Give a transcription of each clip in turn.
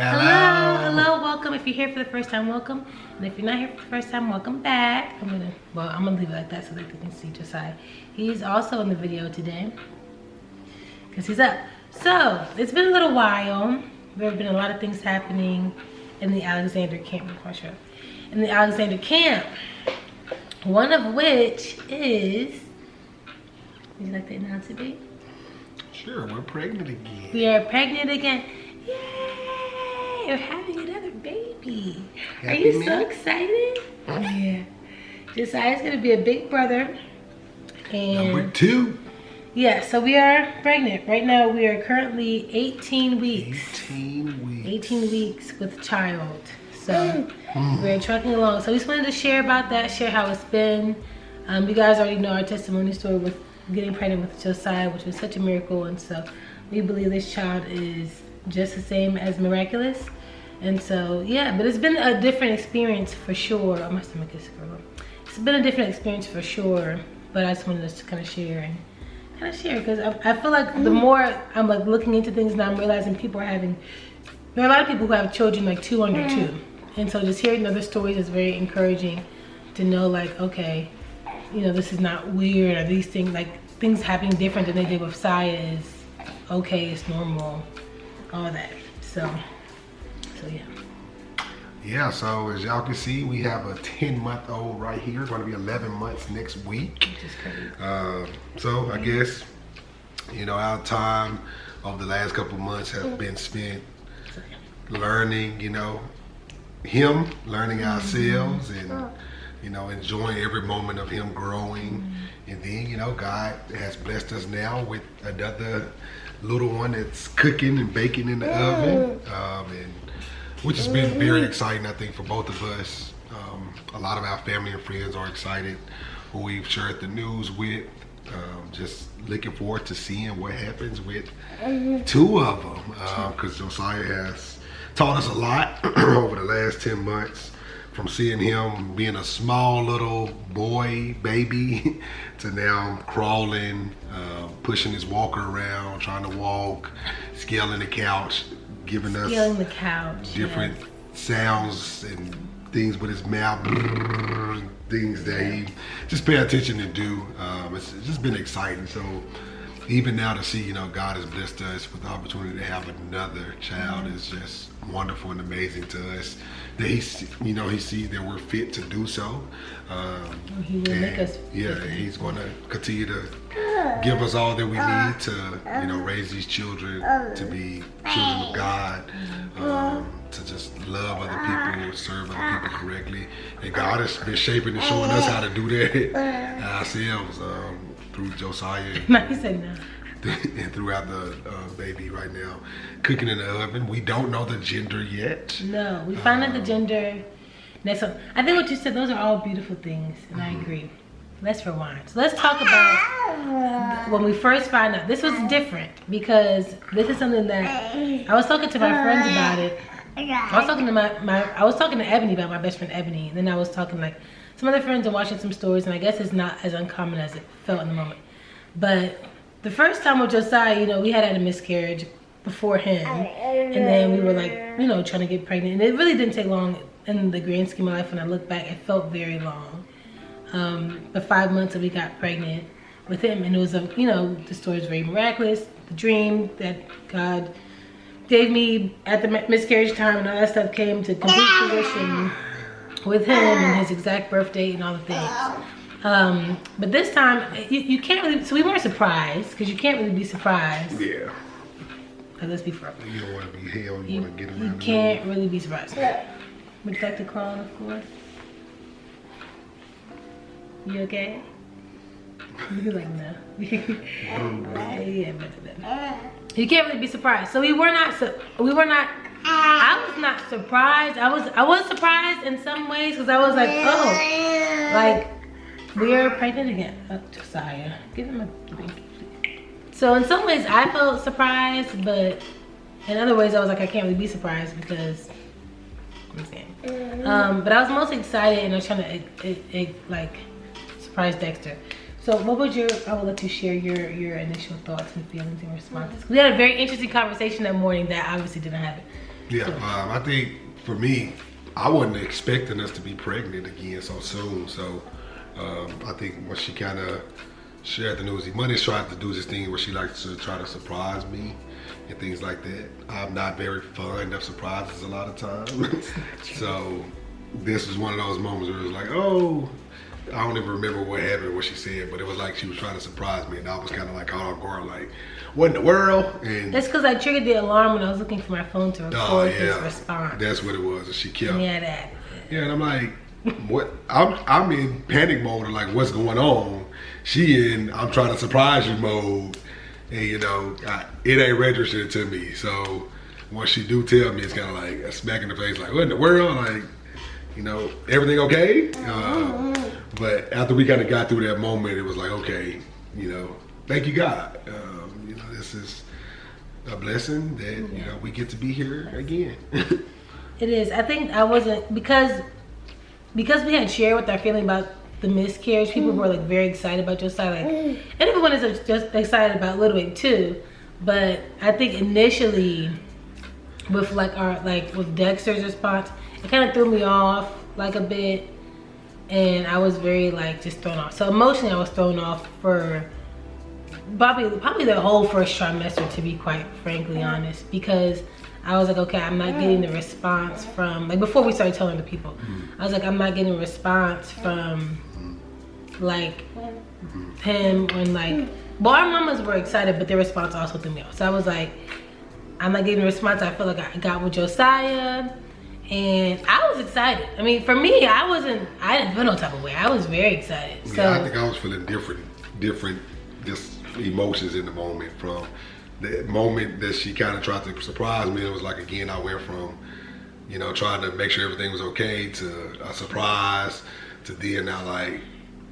Hello, welcome. If you're here for the first time, welcome. And if you're not here for the first time, welcome back. I'm gonna leave it like that so that you can see Josiah. He's also in the video today because he's up. So it's been a little while. There have been a lot of things happening in the Alexander camp. In the Alexander camp, one of which is, would you like to announce it, babe? Sure, we're pregnant again. We are pregnant again. Yay! We're having another baby. Are you so excited? Yeah. Josiah's gonna be a big brother. And number 2. yeah, so we are pregnant. Right now we are currently 18 weeks. 18 weeks with child. So we're trucking along. So we just wanted to share about that, share how it's been. You guys already know our testimony story with getting pregnant with Josiah, which was such a miracle. And so we believe this child is just the same as miraculous. And so yeah, but it's been a different experience for sure. Oh, my stomach is screwed. It's been a different experience for sure, but I just wanted us to kind of share because I feel like the more I'm like looking into things now, I'm realizing there are a lot of people who have children like 2 under 2, and so just hearing other stories is very encouraging to know, like, okay, you know, this is not weird, or these things, like things happening different than they did with Saya is okay, it's normal, all that. So yeah. Yeah, so as y'all can see, we have a 10-month-old right here. Going to be 11 months next week. Which is crazy. So I guess, you know, our time over the last couple of months has been spent learning, you know, him, learning ourselves, and, you know, enjoying every moment of him growing. And then, you know, God has blessed us now with another little one that's cooking and baking in the oven, and which has been very exciting, I think, for both of us. A lot of our family and friends are excited, who we've shared the news with. Just looking forward to seeing what happens with 2 of them, because Josiah has taught us a lot over the last 10 months, from seeing him being a small little boy, baby, to now crawling, pushing his walker around, trying to walk, scaling the couch, giving us different sounds and things with his mouth, things that he just pay attention to do. It's just been exciting. So even now to see, you know, God has blessed us with the opportunity to have another child is just wonderful and amazing to us. That he sees that we're fit to do so. He will make us fit. Yeah, he's going to continue to give us all that we need to, you know, raise these children to be children of God, to just love other people, serve other people correctly. And God has been shaping and showing us how to do that ourselves through Josiah. He said no. And throughout the baby right now, cooking in the oven. We don't know the gender yet. No, we find out the gender next one. I think what you said, those are all beautiful things, and I agree. Let's rewind. So let's talk about when we first found out. This was different because this is something that I was talking to my friends about it. I was talking to Ebony about my best friend Ebony, and then I was talking like some other friends and watching some stories, and I guess it's not as uncommon as it felt in the moment. But the first time with Josiah, you know, we had a miscarriage before him, and then we were like, you know, trying to get pregnant, and it really didn't take long in the grand scheme of life. When I look back, it felt very long. But 5 months that we got pregnant with him, and it was you know, the story is very miraculous. The dream that God gave me at the miscarriage time and all that stuff came to complete fruition with him and his exact birth date and all the things. But this time, you can't really, so we weren't surprised, because you can't really be surprised. Yeah. Let's be frank. You don't want to be held, you want to get around. You can't really be surprised. Would you like to crawl on the floor? You okay? You're like, no. Yeah, better. You can't really be surprised. So we were not, I was not surprised. I was surprised in some ways, because I was like, oh, like, we're pregnant again. Oh, Josiah, give him a binky, please. So in some ways I felt surprised, but in other ways I was like, I can't really be surprised because I'm saying. But I was most excited, and I was trying to like surprise Dexter. So what would I will let you share your initial thoughts and feelings and responses. We had a very interesting conversation that morning that obviously didn't happen. Yeah, I think for me, I wasn't expecting us to be pregnant again so soon. So I think when she kind of shared the news, Imani's tried to do this thing where she likes to try to surprise me and things like that. I'm not very fond of surprises a lot of times. So this was one of those moments where it was like, oh, I don't even remember what happened, what she said, but it was like she was trying to surprise me, and I was kind of like caught off guard, like, what in the world? And that's because I triggered the alarm when I was looking for my phone to record his response. That's what it was, and she kept. Yeah, that. Yeah, and I'm like, what? I'm in panic mode, of like, what's going on? She in, I'm trying to surprise you mode, and you know, it ain't registered to me. So once she do tell me, it's kind of like a smack in the face, like, what in the world? Like, you know, everything okay? But after we kind of got through that moment, it was like, okay, you know, thank you, God. You know, this is a blessing that, you know, we get to be here again. It is. I think I wasn't, because we had shared with our family about the miscarriage, people were like very excited about Josiah, like, and everyone is just excited about Ludwig too. But I think initially with with Dexter's response, it kind of threw me off like a bit, and I was very like just thrown off. So emotionally I was thrown off for probably the whole first trimester, to be quite frankly honest, because I was like, okay, I'm not getting the response from, like, before we started telling the people, I was like, I'm not getting a response from like him, when like, well, our mamas were excited, but their response also threw me off. So I was like, I'm not getting a response I feel like I got with Josiah. And I was excited. I mean, for me, I didn't feel no type of way. I was very excited. So yeah, I think I was feeling different just emotions in the moment. From the moment that she kind of tried to surprise me, it was like, again, I went from, you know, trying to make sure everything was okay to a surprise to then now like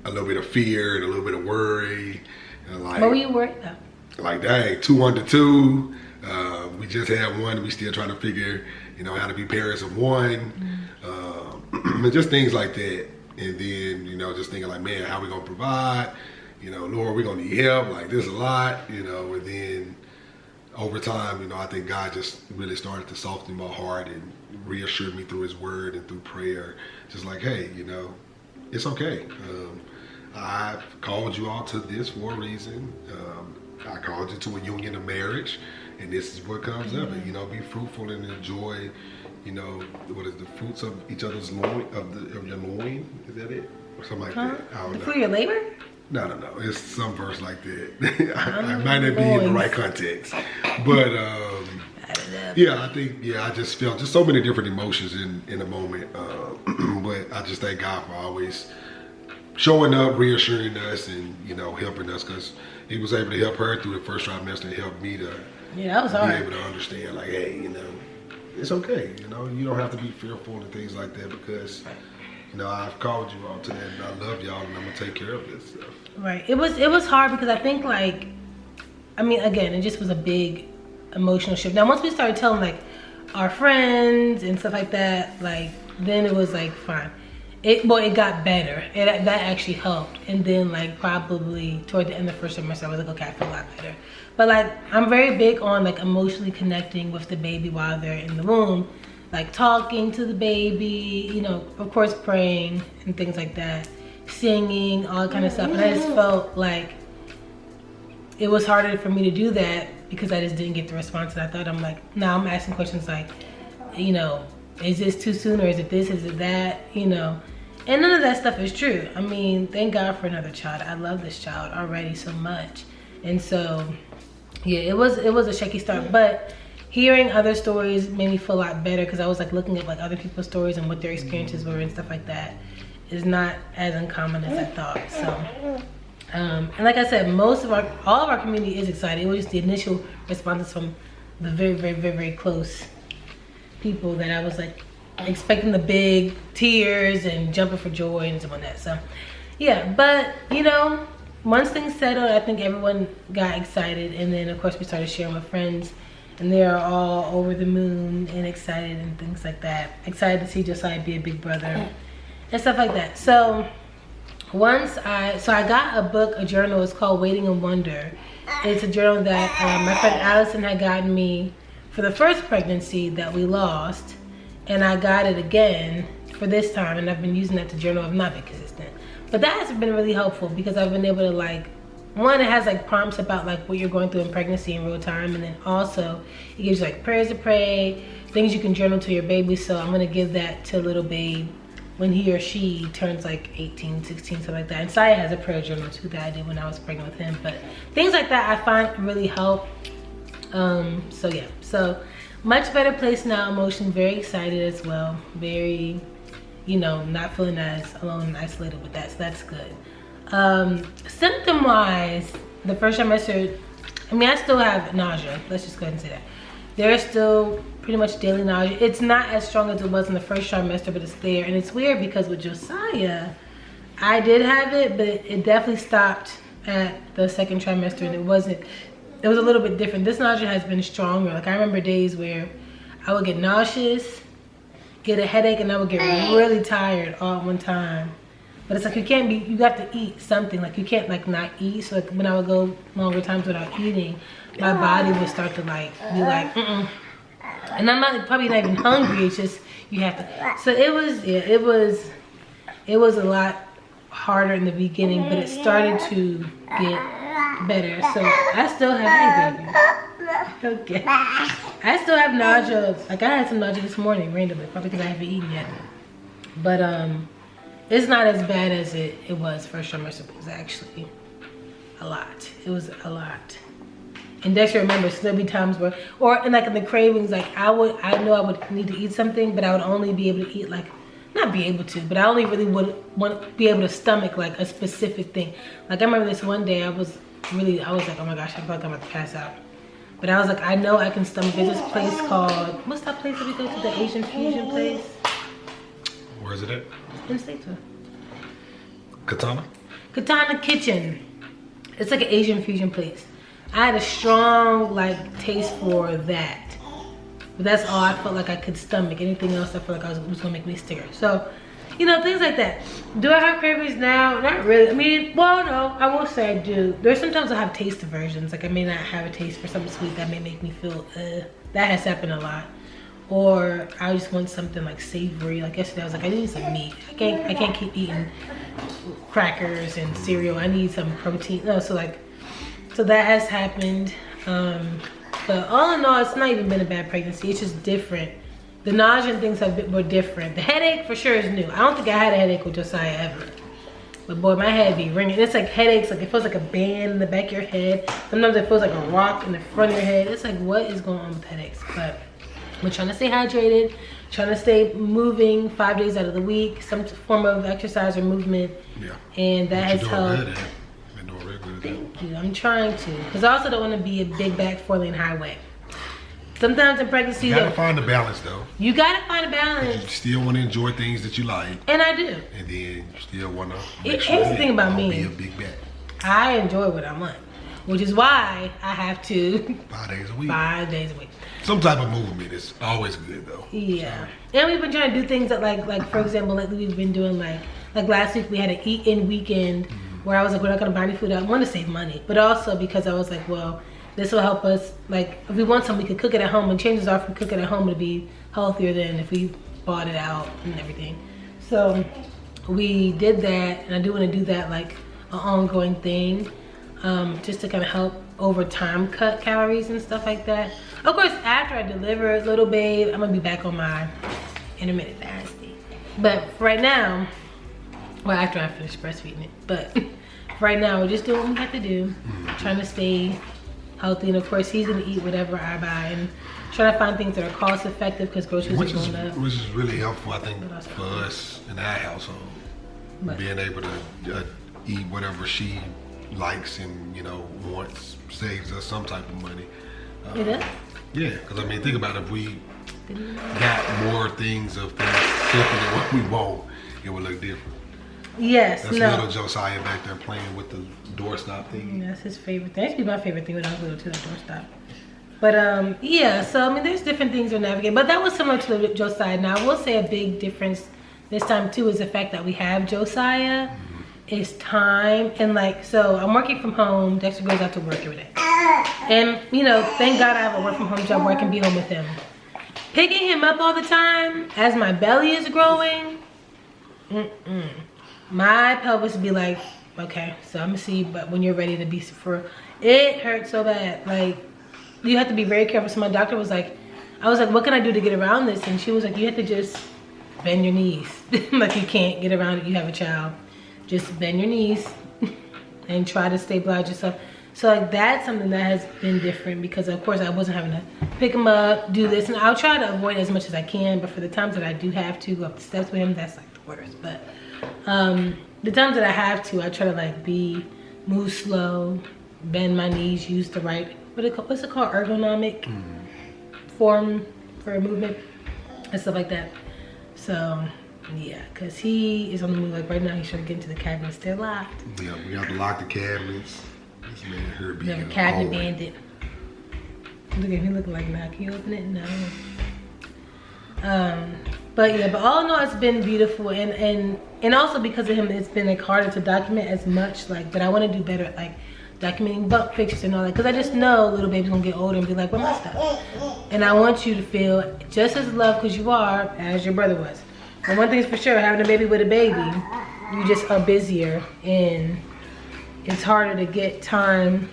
a little bit of fear and a little bit of worry. And like, what were you worried about? Like, dang, 2 under 2. We just had one. We still trying to figure, you know, how to be parents of one. And just things like that. And then, you know, just thinking like, man, how we gonna provide? You know, Lord, we gonna need help. Like, this a lot, you know. And then over time, you know, I think God just really started to soften my heart and reassured me through his word and through prayer. Just like, hey, you know, it's okay. I've called you all to this for a reason. I called you to a union of marriage, and this is what comes of it. You know, be fruitful and enjoy, you know, what is the fruits of each other's loin, of your loin? Is that it? Or something like that. I don't know. For your labor? No. It's some verse like that. I might not be in the right context. But yeah, I think, I just felt just so many different emotions in the moment. But I just thank God for always showing up, reassuring us, and, you know, helping us, because he was able to help her through the first trimester and help me to that was hard. be able to understand, like, hey, you know, it's okay. You know, you don't have to be fearful and things like that, because, you know, I've called you all to that, and I love y'all, and I'm gonna take care of this stuff. Right. It was hard because I think, like, I mean, again, it just was a big emotional shift. Now, once we started telling like our friends and stuff like that, like, then it was like fine. It got better. That actually helped. And then like probably toward the end of the first semester, I was like, okay, I feel a lot better. But like, I'm very big on like emotionally connecting with the baby while they're in the womb, like talking to the baby, you know, of course praying and things like that, singing, all that kind of stuff. And I just felt like it was harder for me to do that because I just didn't get the response that I thought. I'm like, now I'm asking questions like, you know, is this too soon, or is it this, is it that, you know? And none of that stuff is true. I mean, thank God for another child. I love this child already so much. And so, yeah, it was a shaky start, but hearing other stories made me feel a lot better, because I was like looking at like other people's stories and what their experiences were and stuff like that. Is not as uncommon as I thought. So, and like I said, all of our community is excited. It was just the initial responses from the very, very, very, very close people that I was like expecting the big tears and jumping for joy and stuff like that. So yeah, but you know, once things settled, I think everyone got excited, and then of course we started sharing with friends, and they're all over the moon and excited and things like that. Excited to see Josiah be a big brother and stuff like that. So I got a book, a journal. It's called Waiting in Wonder. It's a journal that my friend Allison had gotten me for the first pregnancy that we lost, and I got it again for this time, and I've been using that to journal. I've not been consistent, but that has been really helpful because I've been able to like, one, it has like prompts about like what you're going through in pregnancy in real time, and then also it gives you like prayers to pray, things you can journal to your baby. So I'm gonna give that to little babe when he or she turns like 18, 16, something like that. And Saya has a prayer journal too that I did when I was pregnant with him. But things like that I find really help. So yeah, so much better place now, emotion, very excited as well. Very, you know, not feeling as alone and isolated with that, so that's good. Symptom wise, the first trimester, I mean, I still have nausea. Let's just go ahead and say that. There's still pretty much daily nausea. It's not as strong as it was in the first trimester, but it's there. And it's weird because with Josiah, I did have it, but it definitely stopped at the second trimester, and it was a little bit different. This nausea has been stronger. Like I remember days where I would get nauseous, get a headache, and I would get really tired all at one time. But it's like you can't be, you have to eat something. Like you can't like not eat. So like when I would go longer times without eating, my body would start to like be like, and I'm not probably not even hungry. It's just you have to. So it was, yeah, it was a lot harder in the beginning, but it started to get better. So I still have, hey baby, okay, I still have nausea. Like I had some nausea this morning randomly, probably because I haven't eaten yet. But it's not as bad as it was first trimester. It was actually a lot. It was a lot. And Dexter remembers, so there'll be times where, or in like in the cravings, like I know I would need to eat something, but I would only be able to eat like, not be able to, but I only really would be able to stomach like a specific thing. Like I remember this one day, I was like, oh my gosh, I feel like I'm about to pass out. But I was like, I know I can stomach. There's this place called, what's that place that we go to, the Asian fusion place? Where is it at? In Statesville. Katana Kitchen. It's like an Asian fusion place. I had a strong like taste for that, but that's all I felt like I could stomach. Anything else I felt like was gonna make me sticker. So, you know, things like that. Do I have cravings now? Not really. I mean, well, no, I will say I do. There's sometimes I have taste aversions. Like I may not have a taste for something sweet that may make me feel that has happened a lot. Or I just want something like savory. Like yesterday I was like, I need some meat. I can't keep eating crackers and cereal. I need some protein. No, so that has happened. But all in all, it's not even been a bad pregnancy. It's just different. The nausea and things have been more different. The headache for sure is new. I don't think I had a headache with Josiah ever. But boy, my head be ringing. It's like headaches, like it feels like a band in the back of your head. Sometimes it feels like a rock in the front of your head. It's like, what is going on with headaches? But we're trying to stay hydrated, trying to stay moving 5 days out of the week, some form of exercise or movement. Yeah. And that has helped. Thank you. I'm trying to, because I also don't want to be a big back 4-lane highway. Sometimes in pregnancy, you gotta find a balance though. You gotta find a balance. You still want to enjoy things that you like, and I do. And then you still want to. Here's the thing about me. Be a big back. I enjoy what I want, which is why I have to 5 days a week. 5 days a week. Some type of movement is always good though. Yeah, so. And we've been trying to do things that like for example, lately we've been doing like last week we had an eat-in weekend. Where I was like, we're not gonna buy any food. I want to save money, but also because I was like, well, this will help us. Like, if we want something, we could cook it at home. And chances are, if we cook it at home, it'll be healthier than if we bought it out and everything. So we did that, and I do want to do that like an ongoing thing, just to kind of help over time cut calories and stuff like that. Of course, after I deliver little babe, I'm gonna be back on my intermittent fasting. But for right now, well, after I finish breastfeeding it, but right now we're just doing what we have to do, trying to stay healthy, and of course he's gonna eat whatever I buy, and trying to find things that are cost effective because groceries are going up. Which is really helpful, I think, for us in our household, being able to eat whatever she likes and wants, saves us some type of money. It does? Yeah, because I mean, think about it, if we got more things of things simply than what we want, it would look different. Yes, that's little Josiah back there playing with the doorstop thing. That's his favorite thing. That used to be my favorite thing when I was little too, the doorstop. But yeah, so I mean, there's different things to navigate. But that was similar to the Josiah. Now, I will say a big difference this time too is the fact that we have Josiah. Is time, and like, so I'm working from home. Dexter goes out to work every day. And, you know, thank God I have a work from home job where I can be home with him. Picking him up all the time as my belly is growing, my pelvis would be like, okay, so I'm gonna see, but when you're ready to be for, it hurts so bad. Like, you have to be very careful. So my doctor was like, I was like, what can I do to get around this? And she was like, you have to just bend your knees. Like, you can't get around it, you have a child. Just bend your knees and try to stabilize yourself. So like, that's something that has been different because of course I wasn't having to pick him up, do this, and I'll try to avoid it as much as I can, but for the times that I do have to go up the steps with him, that's like the worst. But the times that I have to, I try to like move slow, bend my knees, use the right, what's it called, ergonomic form for movement and stuff like that. So yeah, because he is on the move. Like right now he's trying to get into the cabinets. They're locked. Yeah, we have to lock the cabinets. This man here be a cabinet bandit. Look at him looking like now. Can you open it? No. But yeah, but all in all, it's been beautiful, and also because of him, it's been like harder to document as much. Like, but I want to do better at like documenting bump pictures and all that, because I just know little baby's gonna get older and be like, where's my stuff? And I want you to feel just as loved because you are as your brother was. And one thing's for sure, having a baby with a baby, you just are busier and it's harder to get time,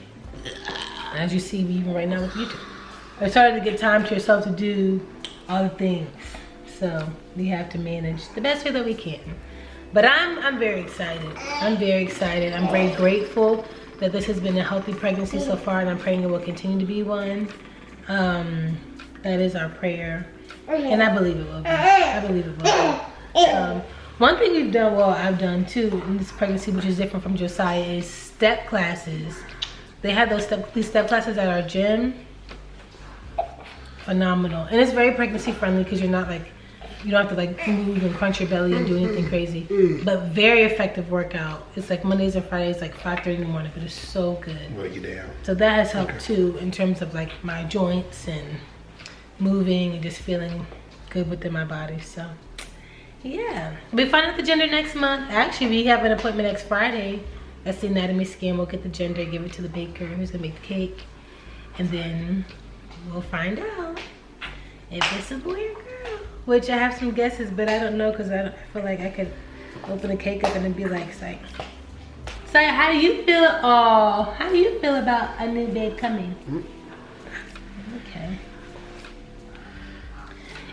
as you see even right now with YouTube. It's harder to get time to yourself to do all the things. So we have to manage the best way that we can. But I'm very excited. I'm very excited. I'm very grateful that this has been a healthy pregnancy so far, and I'm praying it will continue to be one. That is our prayer. And I believe it will be. I believe it will be. One thing we've done, well, I've done too in this pregnancy, which is different from Josiah, is step classes. They have these step classes at our gym. Phenomenal. And it's very pregnancy friendly because you're not like, you don't have to like move and crunch your belly and do anything crazy. But very effective workout. It's like Mondays and Fridays, like 5:30 in the morning, but it's so good. Break you down. So that has helped too in terms of like my joints and moving and just feeling good within my body. So yeah, we find out the gender next month. Actually, we have an appointment next Friday. That's the anatomy scan. We'll get the gender, give it to the baker who's gonna make the cake, and then we'll find out if it's a boy or girl. Which I have some guesses, but I don't know because I feel like I could open the cake up and then be like, psych. So how do you feel? Oh, how do you feel about a new babe coming? Okay.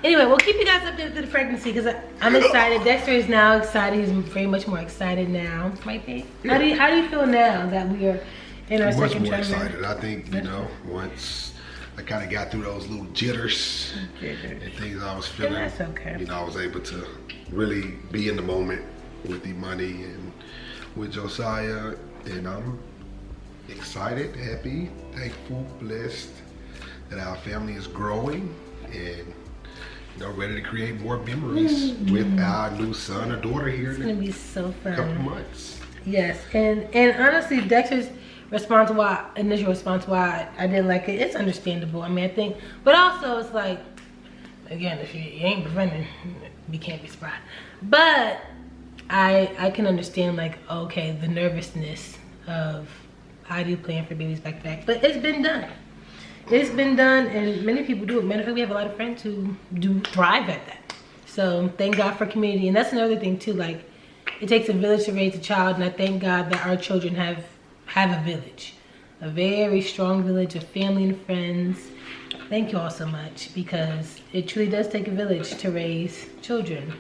Anyway, we'll keep you guys updated through the pregnancy because I'm excited. Dexter is now excited. He's very much more excited now, right, babe? Yeah. How do you feel now that we are in our second trimester? Much more excited. I think, you know, once I kind of got through those little jitters and things I was feeling, that's okay. You know, I was able to really be in the moment with Imani and with Josiah, and I'm excited, happy, thankful, blessed that our family is growing and, you know, ready to create more memories with our new son or daughter here. It's gonna be so fun. A couple months. Yes, and honestly, Dexter's initial response why I didn't like it, it's understandable. I mean, I think, but also it's like, again, if you ain't preventing, you can't be surprised. But I can understand, like, okay, the nervousness of how do you plan for babies back to back, but it's been done. It's been done, and many people do it. Matter of fact, we have a lot of friends who do thrive at that. So thank God for community. And that's another thing too, like, it takes a village to raise a child, and I thank God that our children have a village, a very strong village of family and friends. Thank you all so much, because it truly does take a village to raise children.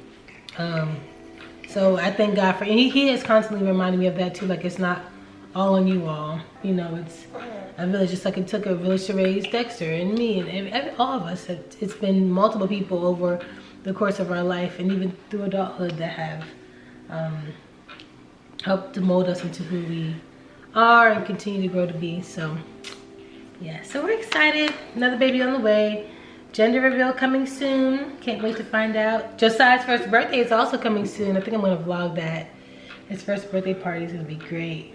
So I thank God for, and he has constantly reminded me of that too, like, it's not all on you all, you know, it's a village, just like it took a village to raise Dexter and me and all of us. It's been multiple people over the course of our life and even through adulthood that have helped to mold us into who we are and continue to grow to be. So yeah, so we're excited. Another baby on the way. Gender reveal coming soon. Can't wait to find out. Josiah's first birthday is also coming soon. I think I'm gonna vlog that. His first birthday party is gonna be great.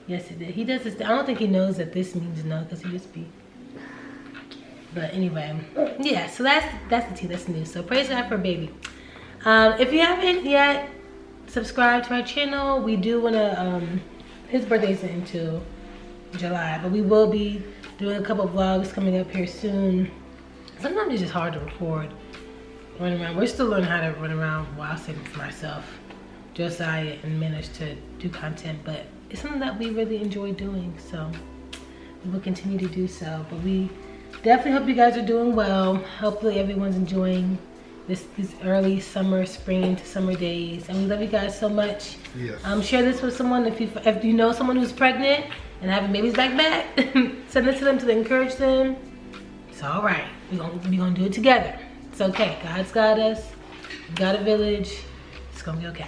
Yes, it did. He does this. I don't think he knows that this means no, because he just be. But anyway, yeah. So that's the tea. That's news. So praise God for baby. If you haven't yet subscribed to our channel, we do wanna. His birthday's in too. July. But we will be doing a couple vlogs coming up here soon. Sometimes it's just hard to record, run around. We're still learning how to run around while saving for myself. Josiah and manage to do content, but it's something that we really enjoy doing, so we will continue to do so. But we definitely hope you guys are doing well. Hopefully everyone's enjoying these early summer, spring to summer days, and we love you guys so much. Yes. Share this with someone if you know someone who's pregnant and having babies back. Send this to them to encourage them. It's all right. We're gonna do it together. It's okay. God's got us. We got a village. It's gonna be okay.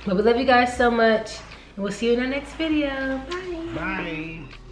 But we love you guys so much, and we'll see you in our next video. Bye. Bye.